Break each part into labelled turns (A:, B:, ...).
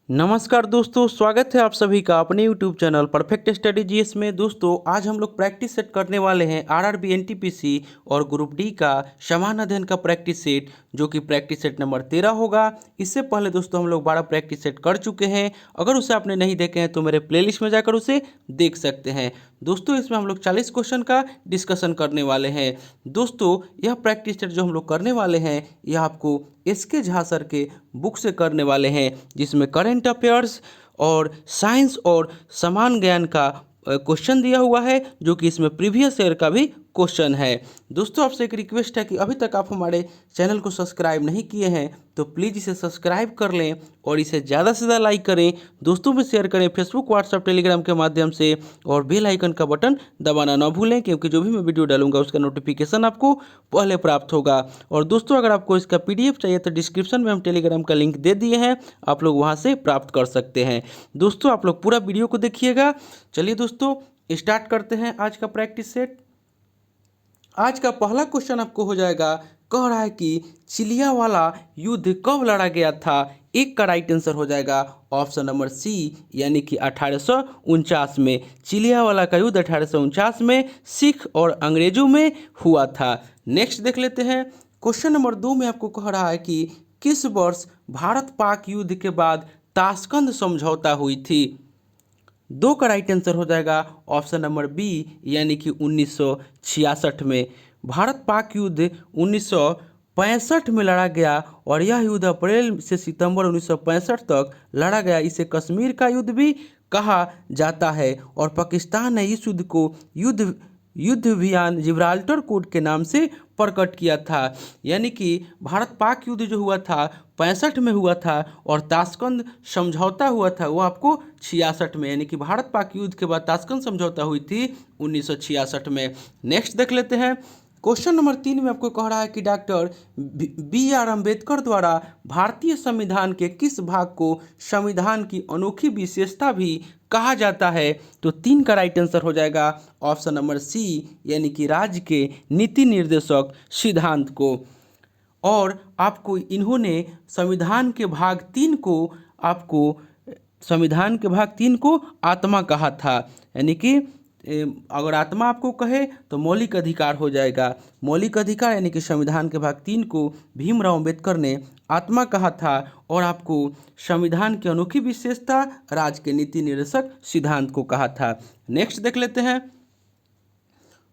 A: नमस्कार दोस्तों, स्वागत है आप सभी का अपने YouTube channel perfect study GS में। दोस्तों आज हम लोग प्रैक्टिस सेट करने वाले हैं आरआरबी एनटीपीसी और ग्रुप डी का समान अध्ययन का प्रैक्टिस सेट, जो कि प्रैक्टिस सेट नंबर 13 होगा। इससे पहले दोस्तों हम लोग 12 प्रैक्टिस सेट कर चुके हैं। अगर उसे आपने नहीं देखे हैं तो मेरे प्लेलिस्ट में जाकर उसे देख सकते हैं। दोस्तों इसमें हम लोग 40 क्वेश्चन का डिस्कशन करने वाले हैं। दोस्तों यह प्रैक्टिस सेट जो हम लोग करने वाले हैं यह आपको एसके झा सर के बुक से करने वाले हैं, जिसमें करंट अफेयर्स और साइंस और समान ज्ञान का क्वेश्चन दिया हुआ है, जो कि इसमें प्रीवियस ईयर का भी क्वेश्चन है। दोस्तों आपसे एक रिक्वेस्ट है कि अभी तक आप हमारे चैनल को सब्सक्राइब नहीं किए हैं तो प्लीज़ इसे सब्सक्राइब कर लें और इसे ज़्यादा से ज़्यादा लाइक करें, दोस्तों में शेयर करें फेसबुक, व्हाट्सएप, टेलीग्राम के माध्यम से, और बेल आइकन का बटन दबाना ना भूलें, क्योंकि जो भी मैं वीडियो डालूंगा उसका नोटिफिकेशन आपको पहले प्राप्त होगा। और दोस्तों अगर आपको इसका पीडीएफ चाहिए तो डिस्क्रिप्शन में हम टेलीग्राम का लिंक दे दिए हैं, आप लोग वहां से प्राप्त कर सकते हैं। दोस्तों आप लोग पूरा वीडियो को देखिएगा। चलिए दोस्तों स्टार्ट करते हैं आज का प्रैक्टिस सेट। आज का पहला क्वेश्चन आपको हो जाएगा, कह रहा है कि चिलियावाला युद्ध कब लड़ा गया था। एक का राइट आंसर हो जाएगा ऑप्शन नंबर सी, यानी कि 1849 में। चिलियावाला का युद्ध 1849 में सिख और अंग्रेजों में हुआ था। नेक्स्ट देख लेते हैं। क्वेश्चन नंबर 2 में आपको कह रहा है कि किस वर्ष भारत पाक युद्ध के बाद ताशकंद समझौता हुई थी। 2 का राइट आंसर हो जाएगा ऑप्शन नंबर बी, यानी कि 1966 में। भारत पाक युद्ध 1965 में लड़ा गया और यह युद्ध अप्रैल से सितंबर 1965 तक लड़ा गया। इसे कश्मीर का युद्ध भी कहा जाता है और पाकिस्तान ने इस युद्ध को युद्ध अभियान जिब्राल्टर कोड के नाम से प्रकट किया था। यानी कि भारत पाक युद्ध जो हुआ था 65 में हुआ था और ताशकंद समझौता हुआ था वो आपको 66 में, यानी कि भारत पाक युद्ध के बाद ताशकंद समझौता हुई थी 1966 में। नेक्स्ट देख लेते हैं। क्वेश्चन नंबर 3 में आपको कह रहा है कि डॉक्टर बी आर अम्बेडकर द्वारा भारतीय संविधान के किस भाग को संविधान की अनोखी विशेषता भी कहा जाता है। तो 3 का राइट आंसर हो जाएगा ऑप्शन नंबर सी, यानी कि राज्य के नीति निर्देशक सिद्धांत को। और आपको इन्होंने संविधान के भाग 3 को आत्मा कहा था। यानी कि अगर आत्मा आपको कहे तो मौलिक अधिकार हो जाएगा। मौलिक अधिकार यानी कि संविधान के भाग 3 को भीमराव अम्बेडकर ने आत्मा कहा था और आपको संविधान की अनोखी विशेषता राज्य के नीति निर्देशक सिद्धांत को कहा था। नेक्स्ट देख लेते हैं।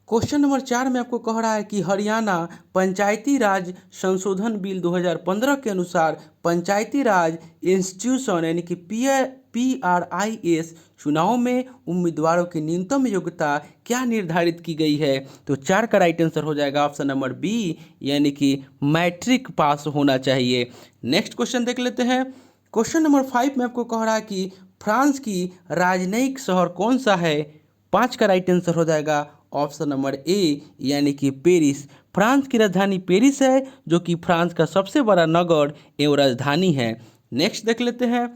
A: क्वेश्चन नंबर 4 में आपको कह रहा है कि हरियाणा पंचायती राज संशोधन बिल 2015 के अनुसार पंचायती राज इंस्टीट्यूशन यानी कि PRIS चुनाव में उम्मीदवारों की न्यूनतम योग्यता क्या निर्धारित की गई है। तो 4 का राइट आंसर हो जाएगा ऑप्शन नंबर बी, यानी कि मैट्रिक पास होना चाहिए। नेक्स्ट क्वेश्चन देख लेते हैं। क्वेश्चन नंबर 5 में आपको कह रहा है कि फ्रांस की राजनयिक शहर कौन सा है। 5 का राइट आंसर हो जाएगा ऑप्शन नंबर ए, यानी कि पेरिस। फ्रांस की राजधानी पेरिस है, जो कि फ्रांस का सबसे बड़ा नगर एवं राजधानी है। नेक्स्ट देख लेते हैं।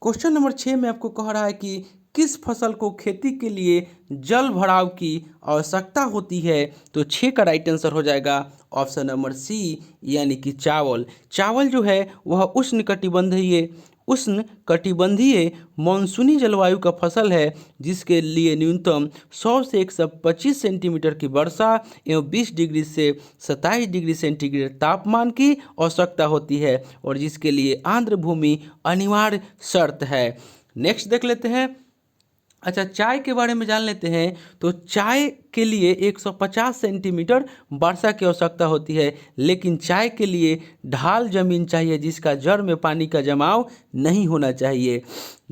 A: क्वेश्चन नंबर 6 में आपको कह रहा है कि किस फसल को खेती के लिए जल भराव की आवश्यकता होती है। तो 6 का राइट आंसर हो जाएगा ऑप्शन नंबर सी, यानी कि चावल। चावल जो है वह उष्णकटिबंधीय मानसूनी जलवायु का फसल है, जिसके लिए न्यूनतम 100 से 125 सेंटीमीटर की वर्षा एवं 20 डिग्री से 27 डिग्री सेंटीग्रेड तापमान की आवश्यकता होती है और जिसके लिए आर्द्र भूमि अनिवार्य शर्त है। नेक्स्ट देख लेते हैं। अच्छा, चाय के बारे में जान लेते हैं। तो चाय के लिए 150 सेंटीमीटर वर्षा की आवश्यकता होती है, लेकिन चाय के लिए ढाल जमीन चाहिए जिसका जड़ में पानी का जमाव नहीं होना चाहिए।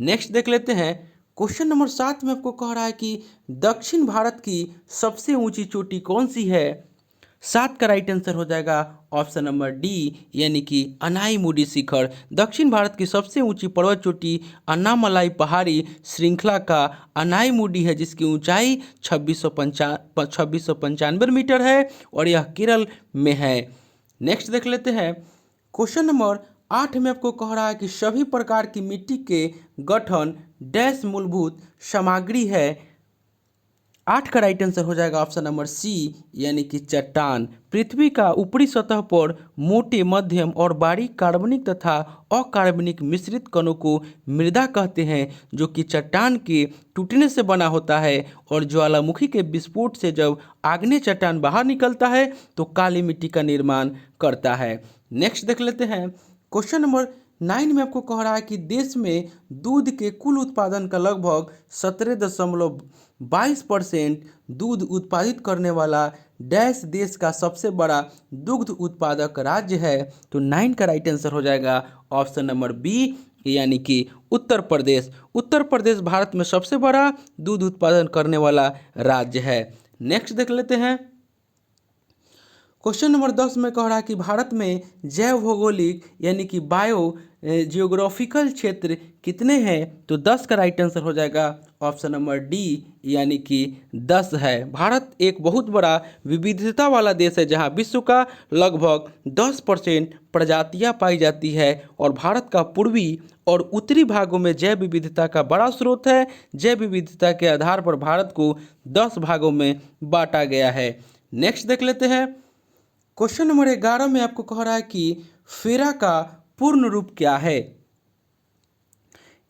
A: नेक्स्ट देख लेते हैं। क्वेश्चन नंबर 7 में आपको कह रहा है कि दक्षिण भारत की सबसे ऊंची चोटी कौन सी है। 7 का राइट आंसर हो जाएगा ऑप्शन नंबर डी, यानी कि अनाईमुडी शिखर। दक्षिण भारत की सबसे ऊंची पर्वत चोटी अन्नामलाई पहाड़ी श्रृंखला का अनाईमुडी है, जिसकी ऊंचाई 2695 मीटर है और यह केरल में है। नेक्स्ट देख लेते हैं। क्वेश्चन नंबर 8 में आपको कह रहा है कि सभी प्रकार की मिट्टी के गठन डैश मूलभूत सामग्री है। 8 का राइट आंसर हो जाएगा ऑप्शन नंबर सी, यानी कि चट्टान। पृथ्वी का ऊपरी सतह पर मोटे, मध्यम और बारीक कार्बनिक तथा अकार्बनिक मिश्रित कणों को मृदा कहते हैं, जो कि चट्टान के टूटने से बना होता है। और ज्वालामुखी के विस्फोट से जब आग्नेय चट्टान बाहर निकलता है तो काली मिट्टी का निर्माण करता है। नेक्स्ट देख लेते हैं। क्वेश्चन नंबर 9 में आपको कह रहा है कि देश में दूध के कुल उत्पादन का लगभग 17.22% दूध उत्पादित करने वाला डैश देश का सबसे बड़ा दुग्ध उत्पादक राज्य है। तो 9 का राइट आंसर हो जाएगा ऑप्शन नंबर बी, यानी कि उत्तर प्रदेश। उत्तर प्रदेश भारत में सबसे बड़ा दूध उत्पादन करने वाला राज्य है। नेक्स्ट देख लेते हैं। क्वेश्चन नंबर 10 में कह रहा है कि भारत में जैव भौगोलिक यानी कि बायो जियोग्राफिकल क्षेत्र कितने हैं। तो 10 का राइट आंसर हो जाएगा ऑप्शन नंबर डी, यानी कि 10 है। भारत एक बहुत बड़ा विविधता वाला देश है, जहां विश्व का लगभग 10% प्रजातियां पाई जाती है। और भारत का पूर्वी और उत्तरी भागों में जैव विविधता का बड़ा स्रोत है। जैव विविधता के आधार पर भारत को 10 भागों में बांटा गया है। नेक्स्ट देख लेते हैं। क्वेश्चन नंबर 11 में आपको कह रहा है कि फेरा का पूर्ण रूप क्या है।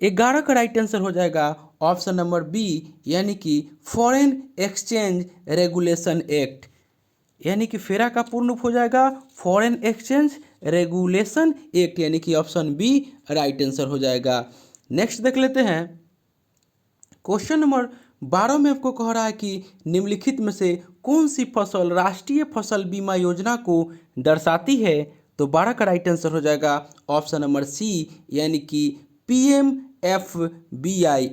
A: 11 का राइट आंसर हो जाएगा ऑप्शन नंबर बी, यानी कि फॉरेन एक्सचेंज रेगुलेशन एक्ट। यानी कि फेरा का पूर्ण रूप हो जाएगा फॉरेन एक्सचेंज रेगुलेशन एक्ट, यानी कि ऑप्शन बी राइट आंसर हो जाएगा। नेक्स्ट देख लेते हैं। क्वेश्चन नंबर 12 में आपको कह रहा है कि निम्नलिखित में से कौन सी फसल राष्ट्रीय फसल बीमा योजना को दर्शाती है। तो 12 का राइट आंसर हो जाएगा ऑप्शन नंबर सी, यानी कि PMFBY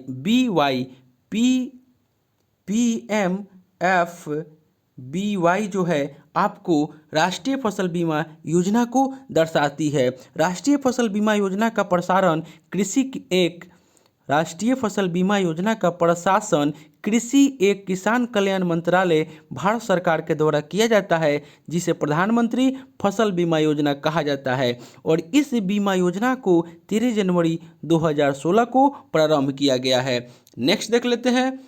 A: जो है आपको राष्ट्रीय फसल बीमा योजना को दर्शाती है। राष्ट्रीय फसल बीमा योजना का प्रसारण राष्ट्रीय फसल बीमा योजना का प्रशासन कृषि एक किसान कल्याण मंत्रालय भारत सरकार के द्वारा किया जाता है, जिसे प्रधानमंत्री फसल बीमा योजना कहा जाता है। और इस बीमा योजना को 13 जनवरी 2016 को प्रारंभ किया गया है। नेक्स्ट देख लेते हैं।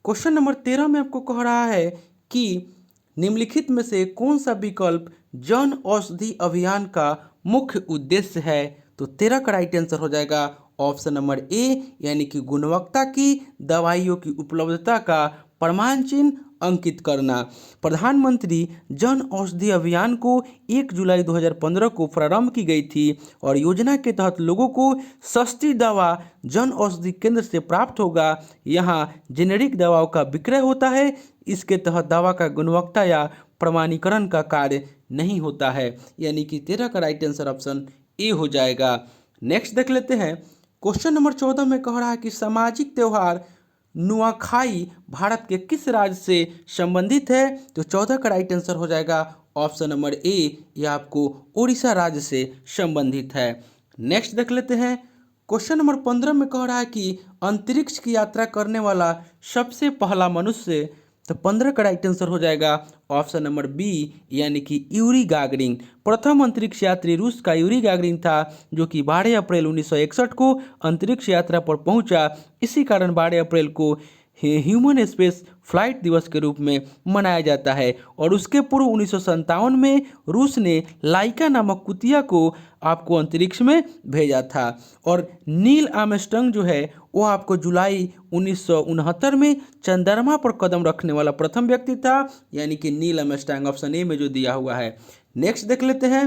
A: क्वेश्चन नंबर 13 में आपको कह रहा है कि निम्नलिखित में से कौन सा विकल्प जन औषधि अभियान का मुख्य उद्देश्य है। तो 13 का राइट आंसर हो जाएगा ऑप्शन नंबर ए, यानी कि गुणवत्ता की दवाइयों की उपलब्धता का प्रमाण चिन्ह अंकित करना। प्रधानमंत्री जन औषधि अभियान को 1 जुलाई 2015 को प्रारंभ की गई थी। और योजना के तहत लोगों को सस्ती दवा जन औषधि केंद्र से प्राप्त होगा। यहाँ जेनेरिक दवाओं का विक्रय होता है। इसके तहत दवा का गुणवत्ता या प्रमाणीकरण का कार्य नहीं होता है, यानी कि 13 का राइट आंसर ऑप्शन ए हो जाएगा। नेक्स्ट देख लेते हैं। क्वेश्चन नंबर 14 में कह रहा है कि सामाजिक त्यौहार नुआखाई भारत के किस राज्य से संबंधित है। तो 14 का राइट आंसर हो जाएगा ऑप्शन नंबर ए, यह आपको उड़ीसा राज्य से संबंधित है। नेक्स्ट देख लेते हैं। क्वेश्चन नंबर 15 में कह रहा है कि अंतरिक्ष की यात्रा करने वाला सबसे पहला मनुष्य। तो 15 का राइट आंसर हो जाएगा ऑप्शन नंबर बी, यानी कि यूरी गागरिन। प्रथम अंतरिक्ष यात्री रूस का यूरी गागरिन था, जो कि 12 अप्रैल 1961 को अंतरिक्ष यात्रा पर पहुंचा। इसी कारण 12 अप्रैल को ह्यूमन स्पेस फ्लाइट दिवस के रूप में मनाया जाता है। और उसके पूर्व 1957 में रूस ने लाइका नामक कुतिया को आपको अंतरिक्ष में भेजा था। और नील आर्मस्ट्रांग जो है वो आपको जुलाई 1969 में चंद्रमा पर कदम रखने वाला प्रथम व्यक्ति था, यानी कि नील आर्मस्ट्रांग, ऑप्शन ए में जो दिया हुआ है। नेक्स्ट देख लेते हैं।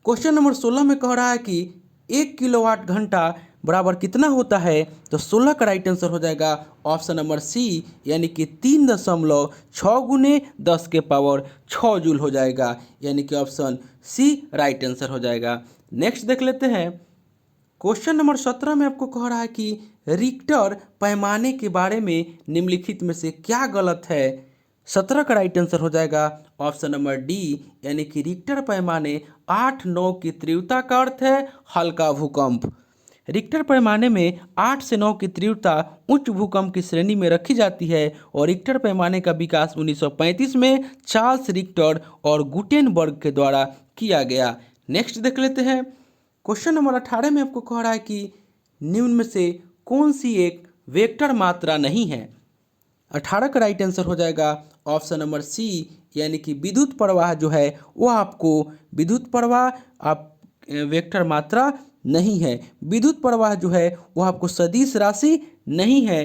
A: क्वेश्चन नंबर 16 में कह रहा है कि 1 किलोवाट घंटा बराबर कितना होता है। तो 16 का राइट आंसर हो जाएगा ऑप्शन नंबर सी, यानी कि 3.6 गुने 10 के पावर 6 जूल हो जाएगा, यानी कि ऑप्शन सी राइट आंसर हो जाएगा। नेक्स्ट देख लेते हैं। क्वेश्चन नंबर 17 में आपको कह रहा है कि रिक्टर पैमाने के बारे में निम्नलिखित में से क्या गलत है। 17 का राइट आंसर हो जाएगा ऑप्शन नंबर डी, यानी कि रिक्टर पैमाने 8-9 की तीव्रता का अर्थ है हल्का भूकंप। रिक्टर पैमाने में 8 से 9 की तीव्रता उच्च भूकंप की श्रेणी में रखी जाती है। और रिक्टर पैमाने का विकास 1935 में चार्ल्स रिक्टर और गुटेनबर्ग के द्वारा किया गया। नेक्स्ट देख लेते हैं। क्वेश्चन नंबर 18 में आपको कह रहा है कि निम्न में से कौन सी एक वेक्टर मात्रा नहीं है। 18 का राइट आंसर हो जाएगा ऑप्शन नंबर सी, यानी कि विद्युत प्रवाह जो है वो आपको विद्युत प्रवाह आप वेक्टर मात्रा नहीं है। विद्युत प्रवाह जो है वो आपको सदिश राशि नहीं है,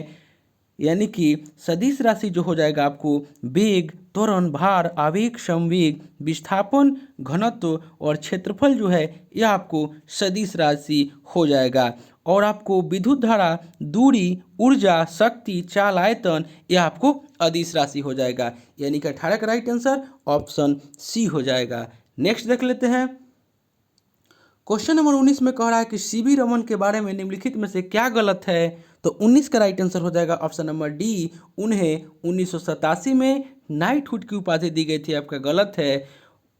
A: यानी कि सदिश राशि जो हो जाएगा आपको वेग, त्वरण, भार, आवेग, संवेग, विस्थापन, घनत्व और क्षेत्रफल जो है यह आपको सदिश राशि हो जाएगा। और आपको विद्युत धारा, दूरी, ऊर्जा, शक्ति, चाल, आयतन यह आपको अदिश राशि हो जाएगा, यानी कि 18 का राइट आंसर ऑप्शन सी हो जाएगा। नेक्स्ट देख लेते हैं। क्वेश्चन नंबर 19 में कह रहा है कि सीवी रमन के बारे में निम्नलिखित में से क्या गलत है। तो 19 का राइट आंसर हो जाएगा ऑप्शन नंबर डी, उन्हें 1987 में नाइटहुड की उपाधि दी गई थी, आपका गलत है।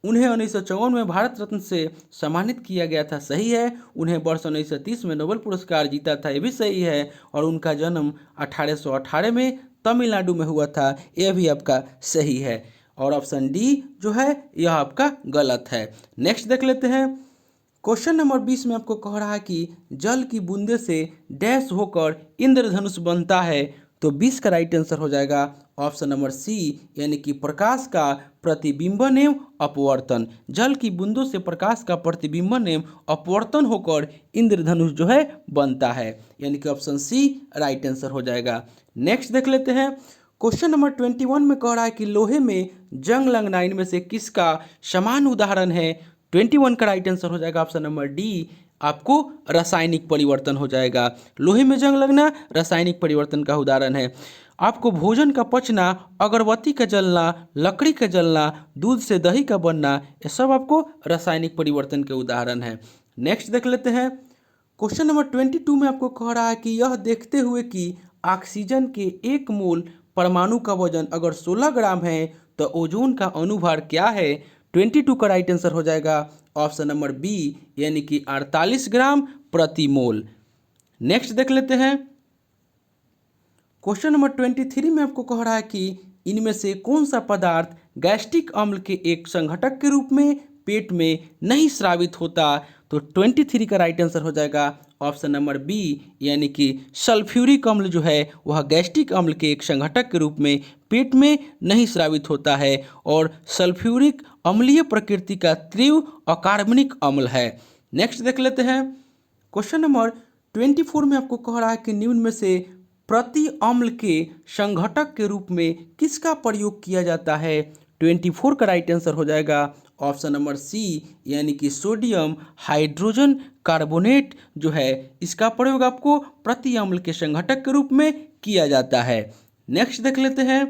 A: उन्हें 1954 में भारत रत्न से सम्मानित किया गया था, सही है। उन्हें वर्ष 1930 में नोबेल पुरस्कार जीता था, यह भी सही है। और उनका जन्म 1818 में तमिलनाडु में हुआ था, यह भी आपका सही है। और ऑप्शन डी जो है यह आपका गलत है। नेक्स्ट देख लेते हैं। क्वेश्चन नंबर 20 में आपको कह रहा है कि जल की बूंदे से डैश होकर इंद्रधनुष बनता है। तो 20 का राइट आंसर हो जाएगा ऑप्शन नंबर सी, यानी कि प्रकाश का प्रतिबिंबन एवं अपवर्तन। जल की बूंदों से प्रकाश का प्रतिबिंबन एवं अपवर्तन होकर इंद्रधनुष जो है बनता है, यानी कि ऑप्शन सी राइट आंसर हो जाएगा। नेक्स्ट देख लेते हैं। क्वेश्चन नंबर 21 में कह रहा है कि लोहे में जंग लगना इनमें से किसका समान उदाहरण है। 21 का राइट आंसर हो जाएगा ऑप्शन नंबर डी, आपको रासायनिक परिवर्तन हो जाएगा। लोहे में जंग लगना रासायनिक परिवर्तन का उदाहरण है। आपको भोजन का पचना, अगरबत्ती का जलना, लकड़ी का जलना, दूध से दही का बनना, ये सब आपको रासायनिक परिवर्तन के उदाहरण है। नेक्स्ट देख लेते हैं। क्वेश्चन नंबर 22 में आपको कह रहा है कि यह देखते हुए कि ऑक्सीजन के 1 मोल परमाणु का वजन अगर 16 ग्राम है तो ओजोन का अणुभार क्या है। 22 का राइट आंसर हो जाएगा ऑप्शन नंबर बी, यानी कि 48 ग्राम प्रति मोल। नेक्स्ट देख लेते हैं। क्वेश्चन नंबर 23 में आपको कह रहा है कि इनमें से कौन सा पदार्थ गैस्ट्रिक अम्ल के एक संघटक के रूप में पेट में नहीं स्रावित होता। तो 23 का राइट आंसर हो जाएगा ऑप्शन नंबर बी, यानी कि सल्फ्यूरिक अम्ल जो है वह गैस्ट्रिक अम्ल के एक संघटक के रूप में पेट में नहीं स्रावित होता है। और सल्फ्यूरिक अम्लीय प्रकृति का तीव्र अकार्बनिक अम्ल है। नेक्स्ट देख लेते हैं। क्वेश्चन नंबर 24 में आपको कह रहा है कि निम्न में से प्रति अम्ल के संघटक के रूप में किसका प्रयोग किया जाता है। 24 का राइट आंसर हो जाएगा ऑप्शन नंबर सी, यानी कि सोडियम हाइड्रोजन कार्बोनेट जो है इसका प्रयोग आपको प्रति अम्ल के संघटक के रूप में किया जाता है। नेक्स्ट देख लेते हैं।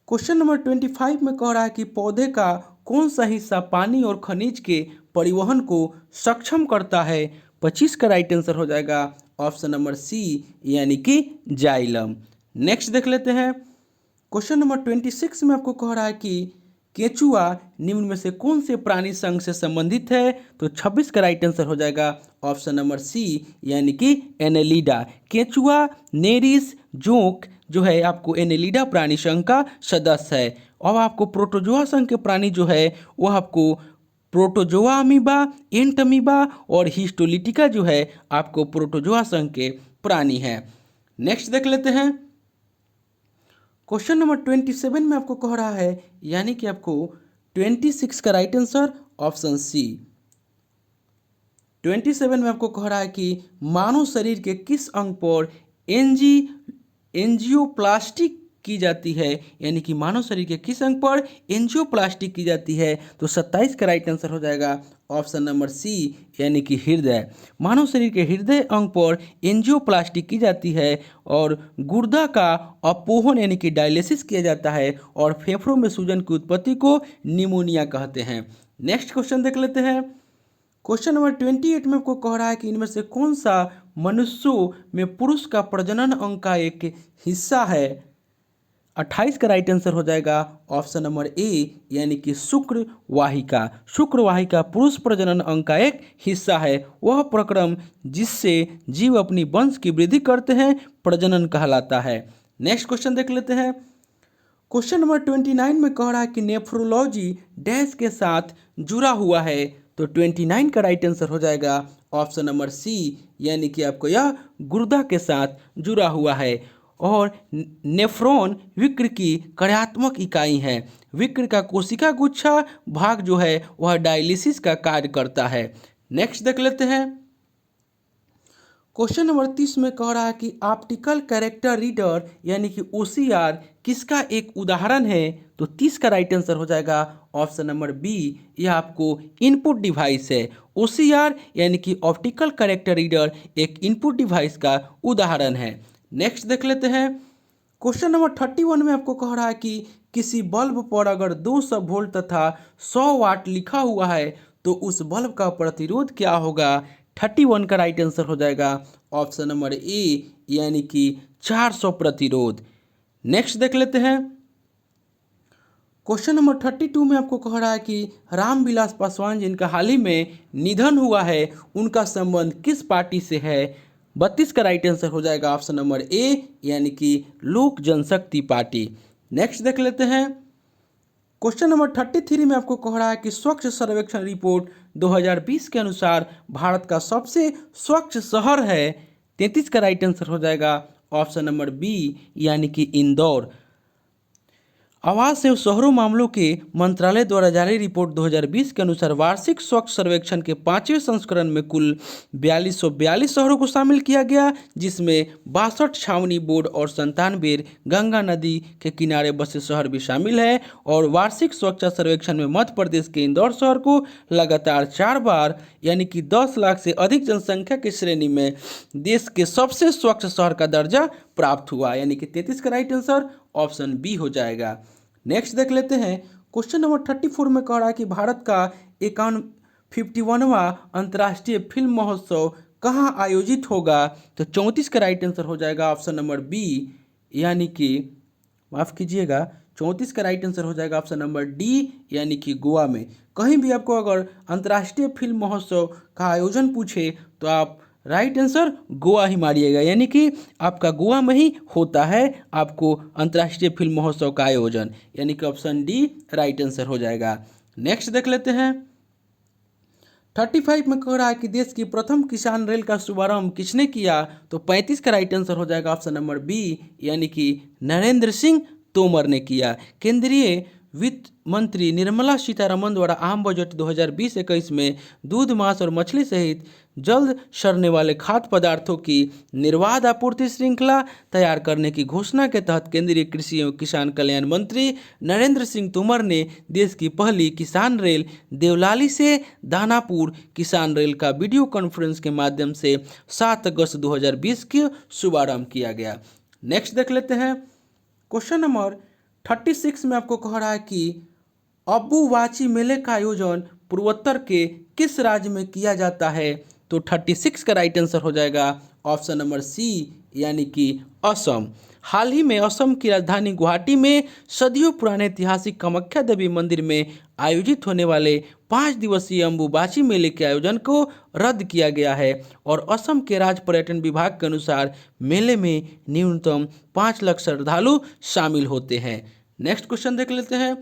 A: क्वेश्चन नंबर 25 में कह रहा है कि पौधे का कौन सा हिस्सा पानी और खनिज के परिवहन को सक्षम करता है। 25 का राइट आंसर हो जाएगा ऑप्शन नंबर सी, यानी कि जाइलम। नेक्स्ट देख लेते हैं। क्वेश्चन नंबर 26 में आपको कह रहा है कि केंचुआ निम्न में से कौन से प्राणी संघ से संबंधित है। तो 26 का राइट आंसर हो जाएगा ऑप्शन नंबर सी, यानी कि एनेलिडा। केंचुआ, नेरिस, जोंक जो है आपको एनेलिडा प्राणी संघ का सदस्य है। और आपको प्रोटोजोआ संघ के प्राणी जो है वह आपको प्रोटोजोआ अमीबा, एंट अमीबा और हिस्टोलिटिका जो है आपको प्रोटोजोआ संघ के प्राणी हैं। नेक्स्ट देख लेते हैं। क्वेश्चन नंबर 27 में आपको कह रहा है, यानी कि आपको 26 का राइट आंसर ऑप्शन सी। 27 में आपको कह रहा है कि मानव शरीर के किस अंग पर एंजियोप्लास्टिक की जाती है, यानी कि मानव शरीर के किस अंग पर एंजियोप्लास्टिक की जाती है। तो 27 का राइट आंसर हो जाएगा ऑप्शन नंबर सी, यानी कि हृदय। मानव शरीर के हृदय अंग पर एंजियोप्लास्टिक की जाती है और गुर्दा का अपोहन यानी कि डायलिसिस किया जाता है और फेफड़ों में सूजन की उत्पत्ति को निमोनिया कहते हैं। नेक्स्ट क्वेश्चन देख लेते हैं। क्वेश्चन नंबर 28 में आपको कह रहा है कि इनमें से कौन सा मनुष्यों में पुरुष का प्रजनन अंग का एक हिस्सा है। 28 का राइट आंसर हो जाएगा ऑप्शन नंबर ए, यानी कि शुक्र वाहिका। शुक्र वाहिका पुरुष प्रजनन अंग का एक हिस्सा है। वह प्रक्रम जिससे जीव अपनी वंश की वृद्धि करते हैं प्रजनन कहलाता है। नेक्स्ट क्वेश्चन देख लेते हैं। क्वेश्चन नंबर 29 में कह रहा है कि नेफ्रोलॉजी डैश के साथ जुड़ा हुआ है। तो 29 का राइट आंसर हो जाएगा ऑप्शन नंबर सी, यानी कि आपको यह गुर्दा के साथ जुड़ा हुआ है। और नेफ्रॉन विक्र की कार्यात्मक इकाई है। विक्र का कोशिका गुच्छा भाग जो है वह डायलिसिस का कार्य करता है। नेक्स्ट देख लेते हैं। क्वेश्चन नंबर 30 में कह रहा है कि ऑप्टिकल कैरेक्टर रीडर यानी कि OCR किसका एक उदाहरण है। तो 30 का राइट आंसर हो जाएगा ऑप्शन नंबर बी, यह आपको इनपुट डिवाइस है। OCR यानी कि ऑप्टिकल कैरेक्टर रीडर एक इनपुट डिवाइस का उदाहरण है। नेक्स्ट देख लेते हैं। क्वेश्चन नंबर 31 में आपको कह रहा है कि किसी बल्ब पर अगर 200 वोल्ट तथा 100 वाट लिखा हुआ है तो उस बल्ब का प्रतिरोध क्या होगा। 31 का राइट आंसर हो जाएगा ऑप्शन नंबर ए यानी कि 400 प्रतिरोध। नेक्स्ट देख लेते हैं। क्वेश्चन नंबर 32 में आपको कह रहा है कि रामविलास पासवान जिनका हाल ही में निधन हुआ है उनका संबंध किस पार्टी से है। 32 का राइट आंसर हो जाएगा ऑप्शन नंबर ए यानी कि लोक जनशक्ति पार्टी। नेक्स्ट देख लेते हैं। क्वेश्चन नंबर 33 में आपको कह रहा है कि स्वच्छ सर्वेक्षण रिपोर्ट 2020 के अनुसार भारत का सबसे स्वच्छ शहर है। 33 का राइट आंसर हो जाएगा ऑप्शन नंबर बी यानी कि इंदौर। आवास एवं शहरों मामलों के मंत्रालय द्वारा जारी रिपोर्ट 2020 के अनुसार वार्षिक स्वच्छ सर्वेक्षण के 5वें संस्करण में कुल 4242 शहरों को शामिल किया गया, जिसमें 62 छावनी बोर्ड और 97 गंगा नदी के किनारे बसे शहर भी शामिल है। और वार्षिक स्वच्छता सर्वेक्षण में मध्य प्रदेश के इंदौर शहर को लगातार 4 बार यानी कि 10 लाख से अधिक जनसंख्या की श्रेणी में देश के सबसे स्वच्छ शहर का दर्जा प्राप्त हुआ, यानी कि 33 का राइट आंसर ऑप्शन बी हो जाएगा। नेक्स्ट देख लेते हैं। क्वेश्चन नंबर 34 में कह रहा है कि भारत का 51वां अंतर्राष्ट्रीय फिल्म महोत्सव कहाँ आयोजित होगा। तो 34 का राइट आंसर हो जाएगा ऑप्शन नंबर बी यानी कि माफ़ कीजिएगा 34 का राइट आंसर हो जाएगा ऑप्शन नंबर डी यानी कि गोवा में। कहीं भी आपको अगर अंतर्राष्ट्रीय फिल्म महोत्सव का आयोजन पूछे तो आप राइट आंसर गोवा ही मारिएगा, यानी कि आपका गोवा में ही होता है आपको अंतर्राष्ट्रीय फिल्म महोत्सव का आयोजन, यानी कि ऑप्शन डी राइट आंसर हो जाएगा। नेक्स्ट देख लेते हैं। 35 में कह रहा है कि देश की प्रथम किसान रेल का शुभारंभ किसने किया। तो 35 का राइट आंसर हो जाएगा ऑप्शन नंबर बी यानी कि नरेंद्र सिंह तोमर ने किया। केंद्रीय वित्त मंत्री निर्मला सीतारमण द्वारा आम बजट 2020-21 में दूध, मांस और मछली सहित जल्द सड़ने वाले खाद्य पदार्थों की निर्बाध आपूर्ति श्रृंखला तैयार करने की घोषणा के तहत केंद्रीय कृषि एवं किसान कल्याण मंत्री नरेंद्र सिंह तोमर ने देश की पहली किसान रेल देवलाली से दानापुर किसान रेल का वीडियो कॉन्फ्रेंस के माध्यम से 7 अगस्त 2020 को शुभारंभ किया गया। नेक्स्ट देख लेते हैं। क्वेश्चन नंबर 36 में आपको कह रहा है कि अम्बुबाची मेले का आयोजन पूर्वोत्तर के किस राज्य में किया जाता है। तो 36 का राइट आंसर हो जाएगा ऑप्शन नंबर सी यानी कि असम। हाल ही में असम की राजधानी गुवाहाटी में सदियों पुराने ऐतिहासिक कामाख्या देवी मंदिर में आयोजित होने वाले 5 दिवसीय अम्बुबाची मेले के आयोजन को रद्द किया गया है और असम के राज्य पर्यटन विभाग के अनुसार मेले में न्यूनतम 5 लाख श्रद्धालु शामिल होते हैं। नेक्स्ट क्वेश्चन देख लेते हैं।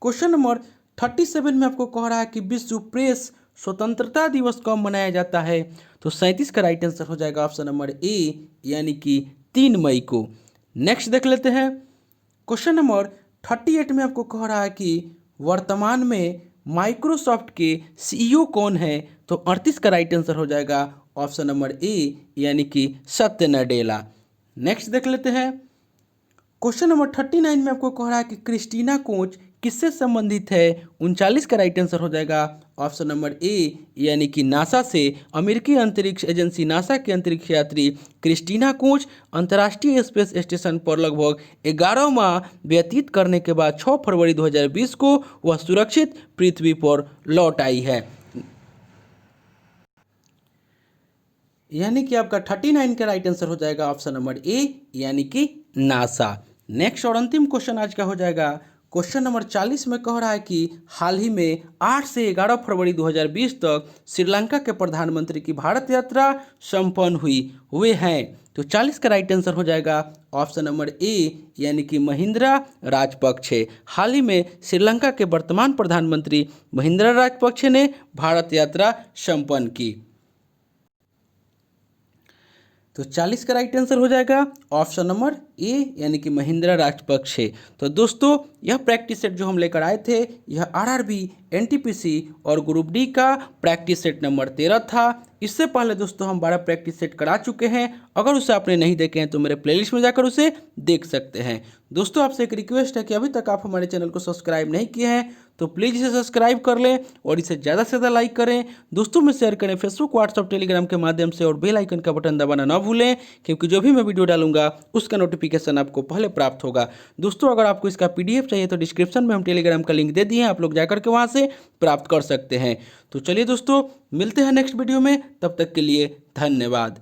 A: क्वेश्चन नंबर 37 में आपको कह रहा है कि विश्व प्रेस स्वतंत्रता दिवस कब मनाया जाता है। तो 37 का राइट आंसर हो जाएगा ऑप्शन नंबर ए यानी कि 3 मई को। नेक्स्ट देख लेते हैं। क्वेश्चन नंबर 38 में आपको कह रहा है कि वर्तमान में माइक्रोसॉफ्ट के CEO कौन है। तो 38 का राइट आंसर हो जाएगा ऑप्शन नंबर ए यानी कि सत्य नडेला। नेक्स्ट देख लेते हैं। क्वेश्चन नंबर 39 में आपको कह रहा है कि क्रिस्टीना कोच किससे संबंधित है। 39 का राइट आंसर हो जाएगा ऑप्शन नंबर ए यानी कि नासा से। अमेरिकी अंतरिक्ष एजेंसी नासा के अंतरिक्ष यात्री क्रिस्टीना कोच अंतर्राष्ट्रीय स्पेस स्टेशन पर लगभग 11 माह व्यतीत करने के बाद 6 फरवरी 2020 को वह सुरक्षित पृथ्वी पर लौट आई है, यानी कि आपका 39 का राइट आंसर हो जाएगा ऑप्शन नंबर ए यानी कि नासा। नेक्स्ट और अंतिम क्वेश्चन आज का हो जाएगा। क्वेश्चन नंबर 40 में कह रहा है कि हाल ही में 8 से 11 फरवरी 2020 तक श्रीलंका के प्रधानमंत्री की भारत यात्रा संपन्न हुए हैं। तो 40 का राइट आंसर हो जाएगा ऑप्शन नंबर ए यानी कि महिंद्रा राजपक्षे। हाल ही में श्रीलंका के वर्तमान प्रधानमंत्री महिंद्रा राजपक्षे ने भारत यात्रा संपन्न की। तो 40 का राइट आंसर हो जाएगा ऑप्शन नंबर ए, यानी कि महिंद्रा राजपक्षे। तो दोस्तों यह प्रैक्टिस सेट जो हम लेकर आए थे, यह आरआरबी, एनटीपीसी और ग्रुप डी का प्रैक्टिस सेट नंबर 13 था। इससे पहले दोस्तों हम 12 प्रैक्टिस सेट करा चुके हैं। अगर उसे आपने नहीं देखे हैं तो मेरे प्लेलिस्ट में जाकर उसे देख सकते हैं। दोस्तों आपसे एक रिक्वेस्ट है कि अभी तक आप हमारे चैनल को सब्सक्राइब नहीं किए हैं तो प्लीज़ इसे सब्सक्राइब कर लें और इसे ज़्यादा से ज़्यादा लाइक करें, दोस्तों में शेयर करें, फेसबुक, व्हाट्सअप, टेलीग्राम के माध्यम से, और बेल आइकन का बटन दबाना ना भूलें, क्योंकि जो भी मैं वीडियो डालूंगा उसका नोटिफिकेशन आपको पहले प्राप्त होगा। दोस्तों अगर आपको इसका पीडीएफ चाहिए तो डिस्क्रिप्शन में हम टेलीग्राम का लिंक दे दिए हैं, आप लोग जाकर के वहाँ से प्राप्त कर सकते हैं। तो चलिए दोस्तों मिलते हैं नेक्स्ट वीडियो में, तब तक के लिए धन्यवाद।